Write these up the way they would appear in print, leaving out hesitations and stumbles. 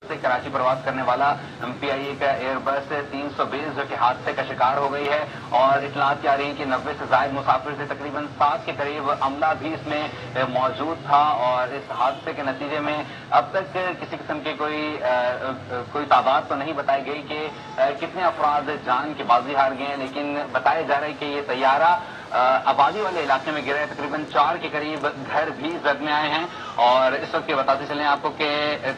से कराची प्रवास करने वाला PIA का एयरबस 320 जो कि हादसे का शिकार हो गई है और इतलात आ रही है कि 90 से ज्यादा मुसाफिर से तकरीबन 7 के करीब अमला भी इसमें मौजूद था और इस हादसे के नतीजे में अब तक किसी किस्म की कोई तादाद तो नहीं बताई गई कि कितने अफराद जान की बाजी हार गए हैं, लेकिन बताया जा रहा है कि ये तैयारा आबादी वाले इलाके में गिरा है। तकरीबन 4 के करीब घर भी जद में आए हैं और इस वक्त ये बताते चलें आपको कि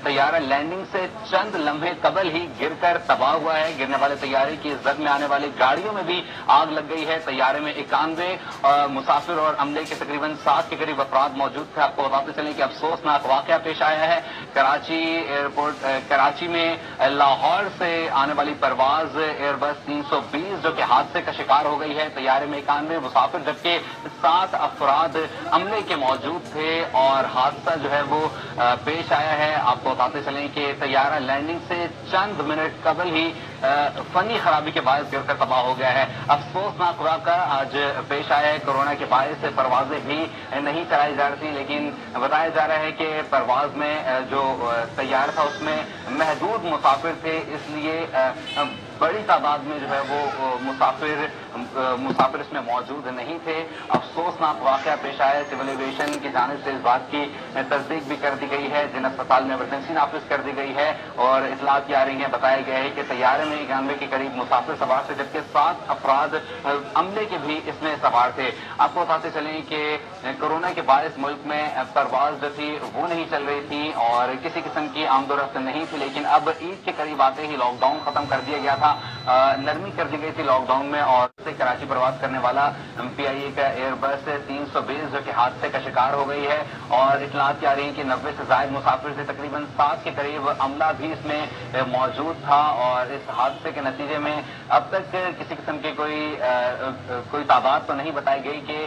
तैयारा लैंडिंग से चंद लम्हे कबल ही गिरकर तबाह हुआ है। गिरने वाले तैयारे की जद में आने वाली गाड़ियों में भी आग लग गई है। तैयारे में 91 मुसाफिर और अमले के तकरीबन 7 के करीब अफराद मौजूद थे। आपको बताते चलें कि अफसोसनाक वाकया पेश आया है। कराची में लाहौर से आने वाली परवाज एयरबस 320 जो कि हादसे का शिकार हो गई है। तैयारे में 91 मुसाफिर जबकि 7 अफराद अमले के मौजूद थे और हादसा जो है वो पेश आया है। आपको बताते चलें कि तैयारा लैंडिंग से चंद मिनट कबल ही फनी खराबी के बायस गिरकर तबाह हो गया है। अफसोसनाक वाक़ा आज पेश आया है। कोरोना के बायस परवाजें भी नहीं चलाई जा रही थी, लेकिन बताया जा रहा है कि परवाज में जो तैयार था उसमें महदूद मुसाफिर थे, इसलिए बड़ी तादाद में जो है वो मुसाफिर इसमें मौजूद नहीं थे। अफसोसनाक वाकया पेश आया। सिविल एविएशन की जानिब से इस बात की तस्दीक भी कर दी गई है। जिन अस्पताल में इमरजेंसी नाफिज कर दी गई है और इतलात आ रही है, बताया गया है कि तैयारे में 91 के करीब मुसाफिर सवार थे जबकि 7 अफराद अमले के भी इसमें सवार थे। आपको बताते चलें कि कोरोना के बायस मुल्क में परवाज जो थी वो नहीं चल रही थी और किसी किस्म की आमदोरफ्त नहीं थी, लेकिन अब ईद के करीब आते ही लॉकडाउन खत्म कर दिया गया था। नरमी कर दी गई थी लॉकडाउन में और से कराची प्रवास करने वाला PIA का एयरबस 320 जो कि हादसे का शिकार हो गई है और इतलात आ रही है कि 90 से ज्यादा मुसाफिर से तकरीबन 7 के करीब अमला भी इसमें मौजूद था और इस हादसे के नतीजे में अब तक किसी किस्म की कोई तादाद तो नहीं बताई गई कि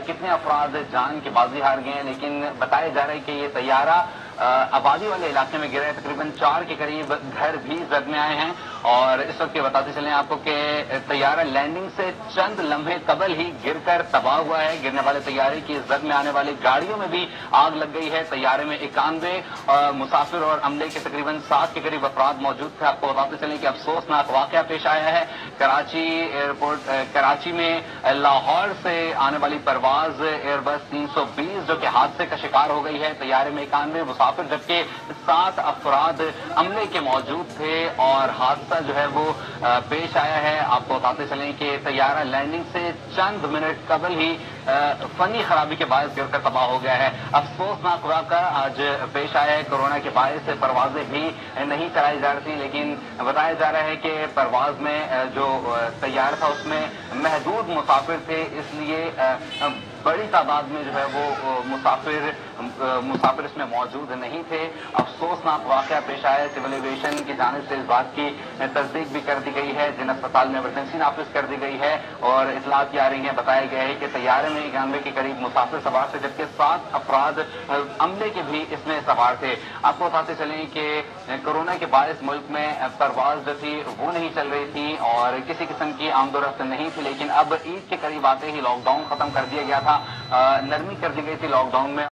कितने अफराद जान की बाजी हार गए हैं, लेकिन बताया जा रहा है कि ये तैयारा आबादी वाले इलाके में गिरा है। तकरीबन 4 के करीब घर भी जद में आए हैं और इस वक्त ये बताते चलें आपको कि तैयारा लैंडिंग से चंद लम्हे कबल ही गिरकर तबाह हुआ है। गिरने वाले तैयारे की जद में आने वाली गाड़ियों में भी आग लग गई है। तैयारे में 91 मुसाफिर और अमले के तकरीबन 7 के करीब अफराद मौजूद थे। आपको बताते चलें कि अफसोसनाक वाकया पेश आया है। कराची में लाहौर से आने वाली परवाज एयरबस 320 जो कि हादसे का शिकार हो गई है। तैयारे में 91 मुसाफिर जबकि 7 अफराद अमले के मौजूद थे और हादसा जो है वो पेश आया है। आपको बताते चलें कि तैयारा लैंडिंग से चंद मिनट कबल ही फनी खराबी के बायस गिरकर तबाह हो गया है। अफसोसनाक वाक़ा आज पेश आया है। कोरोना के बायस परवाजें भी नहीं चलाई जा रही थी, लेकिन बताया जा रहा है कि परवाज में जो तैयार था उसमें महदूद मुसाफिर थे, इसलिए बड़ी तादाद में जो है वो मुसाफिर इसमें मौजूद नहीं थे। अफसोसनाक वाकया पेश आया। सिविल एविएशन की जानिब से इस बात की तस्दीक भी कर दी गई है। जिन अस्पताल में इमरजेंसी नाफिज कर दी गई है और इतलात आ रही है, बताया गया है कि तैयारे में 91 के करीब मुसाफिर सवार थे जबकि 7 अफराद अमले के भी इसमें सवार थे। आपको बताते चलें कि कोरोना के बायस मुल्क में परवाज जो थी वो नहीं चल रही थी और किसी किस्म की आमदोरफ्त नहीं थी, लेकिन अब ईद के करीब आते ही लॉकडाउन खत्म कर दिया गया था। नरमी कर दी गई थी लॉकडाउन में।